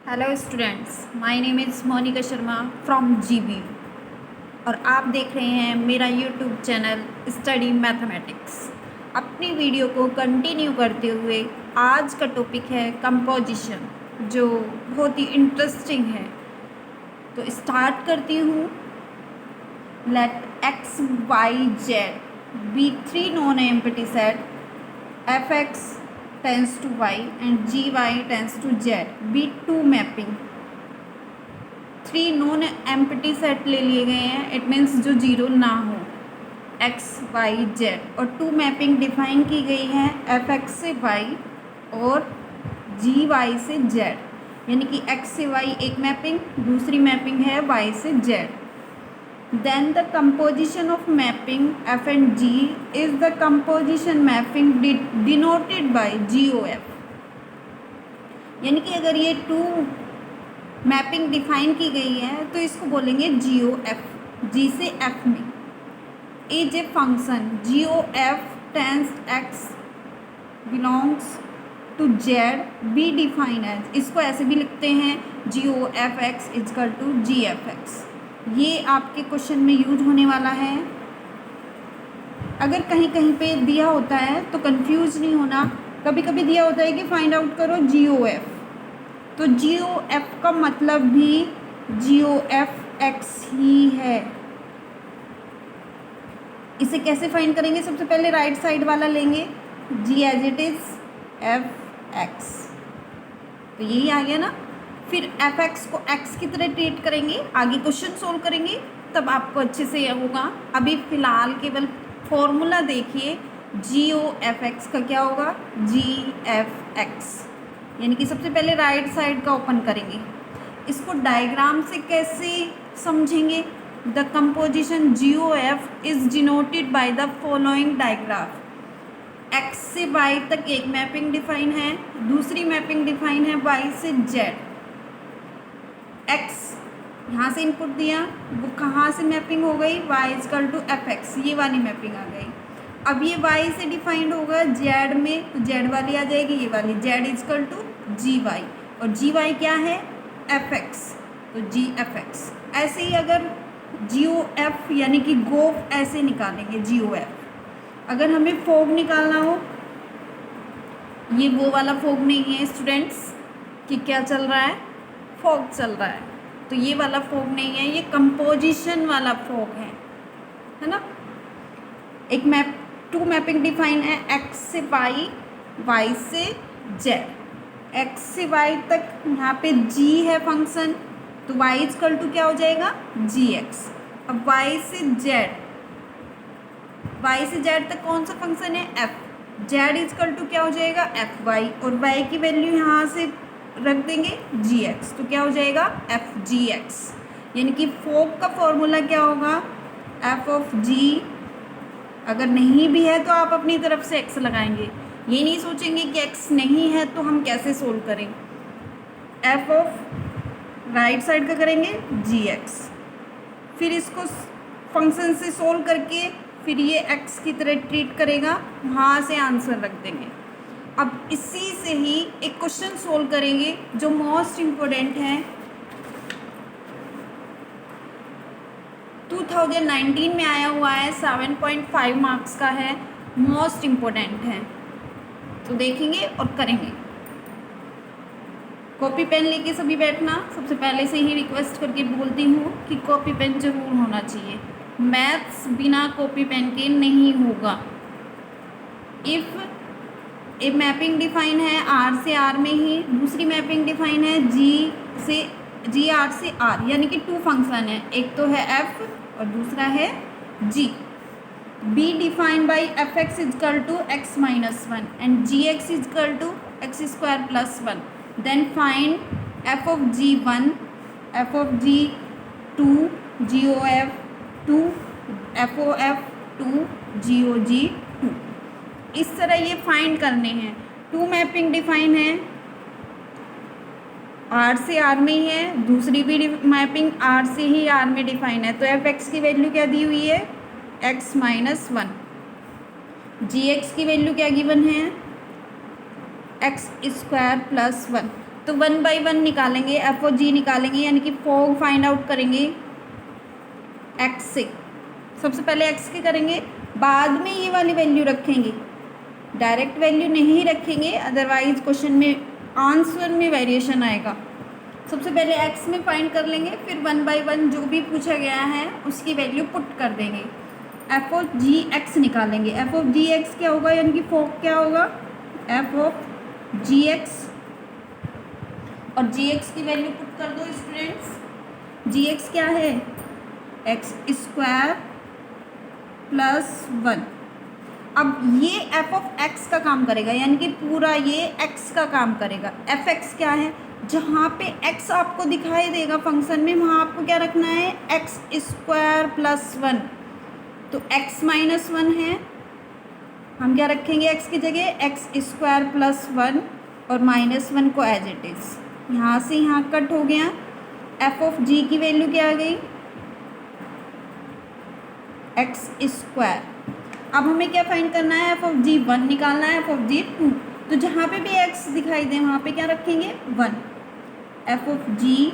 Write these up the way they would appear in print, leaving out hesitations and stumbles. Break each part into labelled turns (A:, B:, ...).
A: Hello students, my name is Monika Sharma from GB और आप देख रहे हैं मेरा यूट्यूब चैनल स्टडी मैथमेटिक्स। अपनी वीडियो को कंटिन्यू करते हुए आज का टॉपिक है कंपोजिशन, जो बहुत ही इंटरेस्टिंग है। तो स्टार्ट करती हूँ। Let X Y Z be three non empty set F X tends to y and gy tends to z be two mapping। Three non empty set ले लिए गए हैं, इट मीन्स जो जीरो ना हो, x y z, और to mapping define की गई है एफ एक्स से y और जी वाई से z, यानी कि x से y एक मैपिंग, दूसरी मैपिंग है y से z। Then the composition of mapping f and g is the composition mapping denoted by GOF। यानी कि अगर ये टू मैपिंग डिफाइन की गई है तो इसको बोलेंगे GOF। G से F में is a function GOF tends x belongs to z be defined as, इसको ऐसे भी लिखते हैं GOFX इजकल टू GFX। ये आपके क्वेश्चन में यूज होने वाला है। अगर कहीं कहीं पे दिया होता है तो कंफ्यूज नहीं होना। कभी कभी दिया होता है कि फाइंड आउट करो GOF, तो GOF का मतलब भी GOFX ही है। इसे कैसे फाइंड करेंगे? सबसे पहले राइट साइड वाला लेंगे, G as it is FX, तो यही आ गया ना। फिर एफ एक्स को एक्स की तरह ट्रीट करेंगे, आगे क्वेश्चन सोल्व करेंगे तब आपको अच्छे से यह होगा। अभी फ़िलहाल केवल फॉर्मूला देखिए, GOFX का क्या होगा, GFX, यानी कि सबसे पहले राइट साइड का ओपन करेंगे। इसको डायग्राम से कैसे समझेंगे? The composition GOF is denoted by the following digraph. x से y तक एक मैपिंग डिफाइन है, दूसरी मैपिंग डिफाइन है y से z। x यहाँ से इनपुट दिया, वो कहाँ से मैपिंग हो गई, y इजकल टू FX, ये वाली मैपिंग आ गई। अब ये y से डिफाइंड होगा z में, तो z वाली आ जाएगी, ये वाली z इजकल टू GY, और GY क्या है, FX, तो GFX। ऐसे ही अगर GOF यानी कि गोफ ऐसे निकालेंगे GOF। अगर हमें फोग निकालना हो, ये वो वाला फोग नहीं है स्टूडेंट्स कि क्या चल रहा है, फॉग चल रहा है, तो ये वाला फॉग नहीं है, ये कंपोजिशन वाला फॉग है ना। एक मैप टू मैपिंग डिफाइन है x से y, y से z। x से y तक यहाँ पे g है फंक्शन, तो y इजकल टू क्या हो जाएगा, gx। अब y से z तक कौन सा फंक्शन है, f, z इजकल टू क्या हो जाएगा, fy, और y की वैल्यू यहाँ से रख देंगे gx, तो क्या हो जाएगा, fgx। यानी कि फोग का फॉर्मूला क्या होगा, f ऑफ g। अगर नहीं भी है तो आप अपनी तरफ से x लगाएंगे, ये नहीं सोचेंगे कि x नहीं है तो हम कैसे सोल्व करें। f ऑफ राइट साइड का करेंगे gx, फिर इसको फंक्शन से सोल्व करके फिर ये x की तरह ट्रीट करेगा, वहाँ से आंसर रख देंगे। अब इसी से ही एक क्वेश्चन सोल्व करेंगे जो मोस्ट इम्पोर्टेंट है, 2019 में आया हुआ है, 7.5 मार्क्स का है, मोस्ट इम्पोर्टेंट है, तो देखेंगे और करेंगे। कॉपी पेन लेके सभी बैठना। सबसे पहले से ही रिक्वेस्ट करके बोलती हूँ कि कॉपी पेन जरूर होना चाहिए, मैथ्स बिना कॉपी पेन के नहीं होगा। इफ़ एक मैपिंग डिफाइन है R से R में ही, दूसरी मैपिंग डिफाइन है GR से R, यानी कि टू फंक्शन है, एक तो है F और दूसरा है G। B defined by FX is equal to x minus 1 and GX is equal to x square plus 1। Then find f of G1, f of G2, GOF2, FOF2, GOG2। इस तरह ये फाइंड करने हैं। टू मैपिंग डिफाइन है, R से R में ही है, दूसरी भी मैपिंग R से ही R में डिफाइन है, तो FX की वैल्यू क्या दी हुई है, x माइनस 1। GX की वैल्यू क्या गिवन है, x स्क्वायर प्लस 1। तो 1/1 निकालेंगे, एफ ऑफ जी निकालेंगे, यानी कि 4 फाइंड आउट करेंगे एक्स से। सबसे पहले एक्स के करेंगे, बाद में ये वाली वैल्यू रखेंगे, डायरेक्ट वैल्यू नहीं रखेंगे, अदरवाइज क्वेश्चन में आंसर में वेरिएशन आएगा। सबसे पहले एक्स में फाइंड कर लेंगे, फिर 1/1 जो भी पूछा गया है उसकी वैल्यू पुट कर देंगे। एफ ऑफ जी एक्स निकालेंगे। एफ ऑफ जी एक्स क्या होगा, यानी कि 4 क्या होगा, एफ ऑफ जी एक्स, और जी एक्स की वैल्यू पुट कर दो स्टूडेंट्स। जी एक्स क्या है, एक्स स्क्वायर प्लस 1। अब ये एफ ऑफ एक्स का काम करेगा, यानी कि पूरा ये एक्स का काम करेगा। एफ एक्स क्या है, जहाँ पे एक्स आपको दिखाई देगा फंक्शन में, वहाँ आपको क्या रखना है, एक्स स्क्वायर प्लस 1। तो एक्स माइनस 1 है, हम क्या रखेंगे एक्स की जगह, एक्स स्क्वायर प्लस 1 और -1 को एज इट इज़। यहाँ से यहाँ कट हो गया। एफ ऑफ जी की वैल्यू क्या आ गई, एक्स स्क्वायर। अब हमें क्या फाइंड करना है, एफ ऑफ जी 1 निकालना है, एफ ऑफ जी 2। तो जहाँ पे भी एक्स दिखाई दे वहाँ पे क्या रखेंगे, 1। एफ ऑफ जी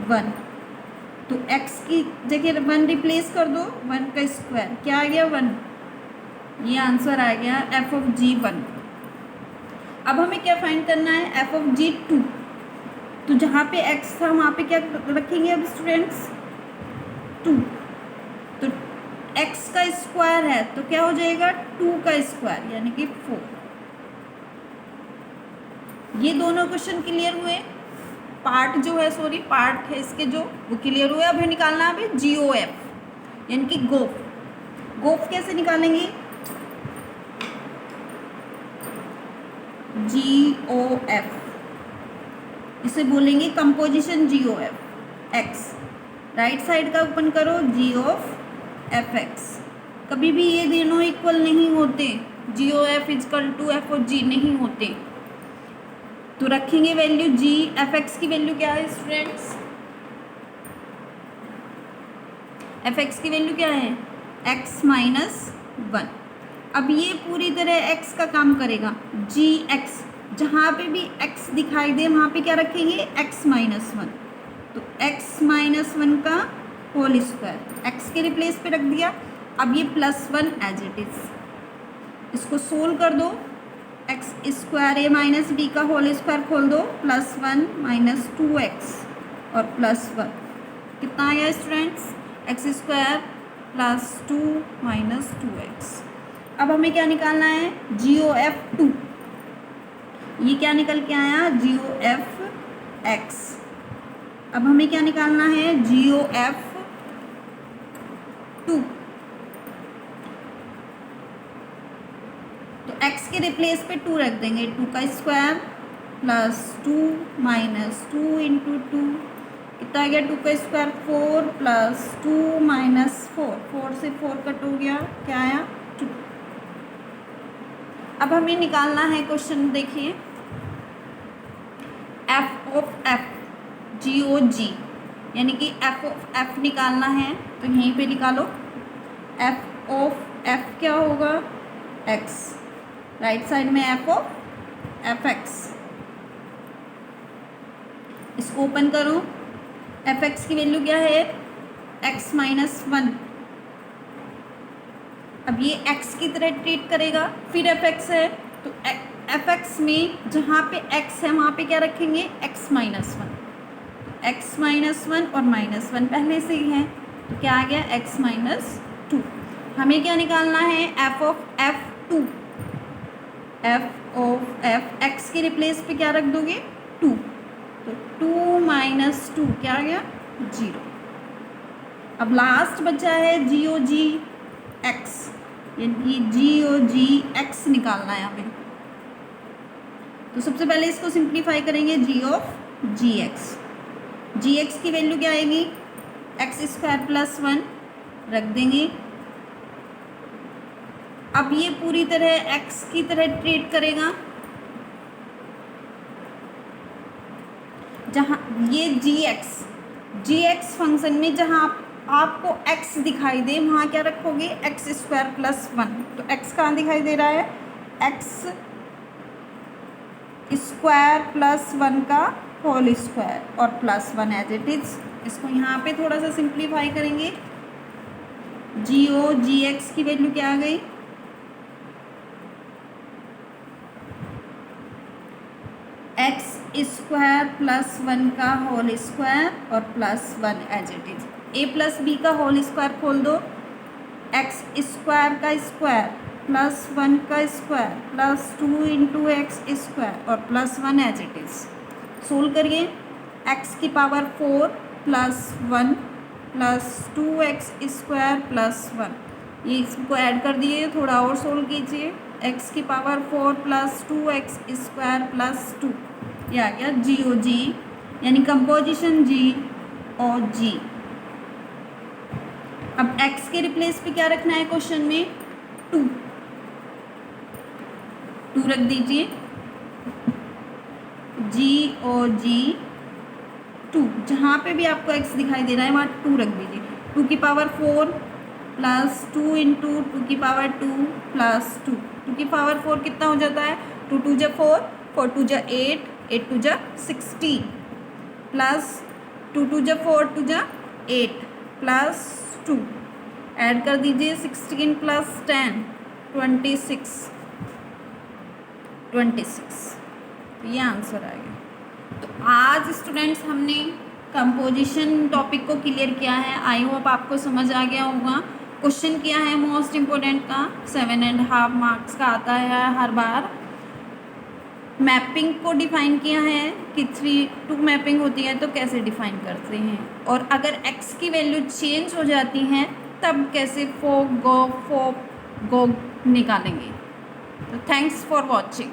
A: 1, तो एक्स की जगह 1 रिप्लेस कर दो, 1 का स्क्वायर क्या आ गया, 1। ये आंसर आ गया एफ ऑफ जी 1। अब हमें क्या फाइंड करना है, एफ ऑफ जी 2। तो जहाँ पे एक्स था वहाँ पे क्या रखेंगे अब स्टूडेंट्स, 2। तो एक्स का स्क्वायर है तो क्या हो जाएगा, 2 का स्क्वायर यानी कि 4। ये दोनों क्वेश्चन क्लियर हुए, पार्ट जो है, सॉरी पार्ट है इसके जो, वो क्लियर हुए। अब निकालना है अभी जी ओ एफ, यानी कि गोफ। गोफ कैसे निकालेंगे, जी ओ एफ, इसे बोलेंगे composition G O F X. Right side का ओपन करो, जी ऑफ एफ एक्स। कभी भी ये दोनों इक्वल नहीं होते, G O F is equal to F O G नहीं होते। तो रखेंगे वैल्यू जी, एफ एक्स की वैल्यू क्या है स्टूडेंट्स, एफ एक्स की वैल्यू क्या है, एक्स माइनस 1। अब ये पूरी तरह एक्स का काम करेगा, जी एक्स, जहाँ पे भी एक्स दिखाई दे वहाँ पे क्या रखेंगे, एक्स माइनस 1। तो एक्स माइनस 1 का होल स्क्वायर एक्स के रिप्लेस पे रख दिया। अब ये +1 एज इट इज़, इसको सोल्व कर दो, एक्स स्क्वायर ए माइनस बी का होल स्क्वायर खोल दो, +1 माइनस 2x और +1 कितना आया students, x square plus 2 minus 2x। अब हमें क्या निकालना है, जी ओ एफ 2। ये क्या निकल के आया, जी ओ एफ एक्स। अब हमें क्या निकालना है, जी ओ एफ 2। तो x के रिप्लेस पे 2 रख देंगे, 2 का स्क्वायर प्लस 2 माइनस 2 इंटू 2 कितना आ गया, 2 का स्क्वायर 4 प्लस 2 माइनस 4, 4 से 4 कट हो गया, क्या आया 2। अब हमें निकालना है क्वेश्चन, देखिए एफ ऑफ एफ जी ओ जी, यानी कि एफ ऑफ एफ निकालना है, तो यहीं पे निकालो। एफ ऑफ एफ क्या होगा, एक्स, राइट साइड में एफ ऑफ एफ एक्स, इसको ओपन करो। एफ एक्स की वैल्यू क्या है, एक्स माइनस 1। अब ये एक्स की तरह ट्रीट करेगा, फिर एफ एक्स है तो एफ एक्स में जहाँ पे एक्स है वहाँ पे क्या रखेंगे, एक्स माइनस 1। एक्स माइनस 1 और -1 पहले से ही है, तो क्या आ गया, एक्स माइनस 2। हमें क्या निकालना है, F of F 2। F of F x के रिप्लेस पे क्या रख दोगे, 2। तो 2 माइनस 2 क्या आ गया, 0। अब लास्ट बचा है जी ओ जी एक्स, यानी जी ओ जी एक्स निकालना है हमें। तो सबसे पहले इसको सिंप्लीफाई करेंगे, G of G X. G X की वैल्यू क्या आएगी, एक्स स्क्वायर प्लस 1 रख देंगे। अब ये पूरी तरह एक्स की तरह ट्रीट करेगा, जहाँ ये जी एक्स फंक्शन में जहाँ आपको x दिखाई दे वहाँ क्या रखोगे, एक्स स्क्वायर प्लस 1। तो x कहाँ दिखाई दे रहा है, x स्क्वायर प्लस 1 का होल स्क्वायर और प्लस 1 एज इट इज। इसको यहाँ पे थोड़ा सा सिंप्लीफाई करेंगे। जी ओ जी एक्स की वैल्यू क्या आ गई, एक्स स्क्वायर प्लस 1 का होल स्क्वायर और plus 1 as it is. A plus B का होल स्क्वायर खोल दो, एक्स स्क्वायर का स्क्वायर प्लस 1 का square plus 2 into X square और plus 1 as it is. Solve करिए, एक्स की power 4 plus 1 plus 2x square plus 1, ये इसको ऐड कर दिए, थोड़ा और सोल्व कीजिए। एक्स की power 4 plus 2x square plus 2, ये आ गया जी ओ जी, यानी कंपोजिशन जी और जी। अब x के रिप्लेस पे क्या रखना है क्वेश्चन में, 2 रख दीजिए, जी ओ जी 2, जहाँ पे भी आपको x दिखाई दे रहा है वहाँ 2 रख दीजिए। 2 की पावर 4 प्लस 2 इंटू 2 की पावर 2 प्लस 2, 2 की पावर 4 कितना हो जाता है, 2 2 जा 4, 4 2 जा 8, 8 2 जा 16 प्लस 2 2 जा 4 2 जा 8 प्लस 2, ऐड कर दीजिए 16 प्लस 10 26, तो ये आंसर आ गया। तो आज स्टूडेंट्स हमने कंपोजिशन टॉपिक को क्लियर किया है। आई होप आपको समझ आ गया होगा। क्वेश्चन किया है मोस्ट इम्पोर्टेंट का, 7.5 मार्क्स का आता है हर बार। मैपिंग को डिफाइन किया है कि 3:2 मैपिंग होती है तो कैसे डिफाइन करते हैं, और अगर x की वैल्यू चेंज हो जाती है तब कैसे फो गो निकालेंगे। तो थैंक्स फॉर वॉचिंग।